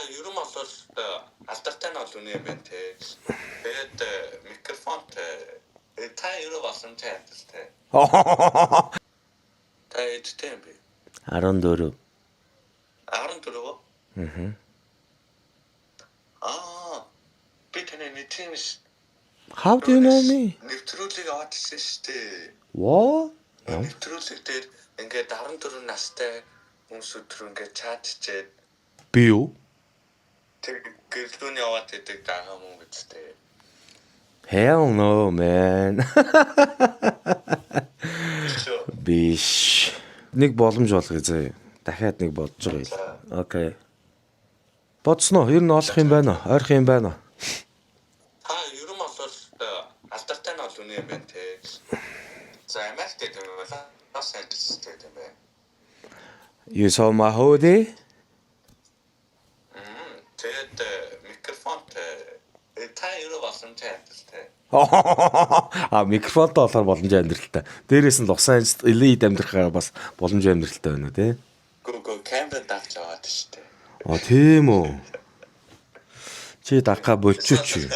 ерөн бол алдартай нь бол үнэ юм байна те. Тэгээд микрофон та ерөн болсон те те. Та эдтэй юм бэ? 14. 14. Би таны нийтмэс. How do you know me? Нэвтрүүлэг аваад ирсэн шүү дээ. What? Нэвтрүүлэг дээр ингээд 14 настай хүмүүс өдрөө ингээд чат чээд Би юу? тэг гэлдүүний яваад идэг даа мөн гэдтэй. Hell no, man. Биш. Нэг боломж болгоё заяа. Дахиад нэг бодож байгаа юм. Окей. Бодсноо? Ер нь олох юм байна уу? Ойрох юм байна уу? Ерөн бол алдартай нь бол үнэ юм байна те. За Америкт гэдэг юм байна. Лос Анжелес гэдэг юм байна. You saw my hoodie? Тэгээд микрофон та ерөн болсон те. Микрофонтой болохоор боломжтой амьдралтай. Дээрээс нь Лос Анжелес элит амьдрахаар бас боломжтой амьдралтай байна тий. Гүү камер давж аваад штэ. Тийм үү. Чи дагга болчих чи.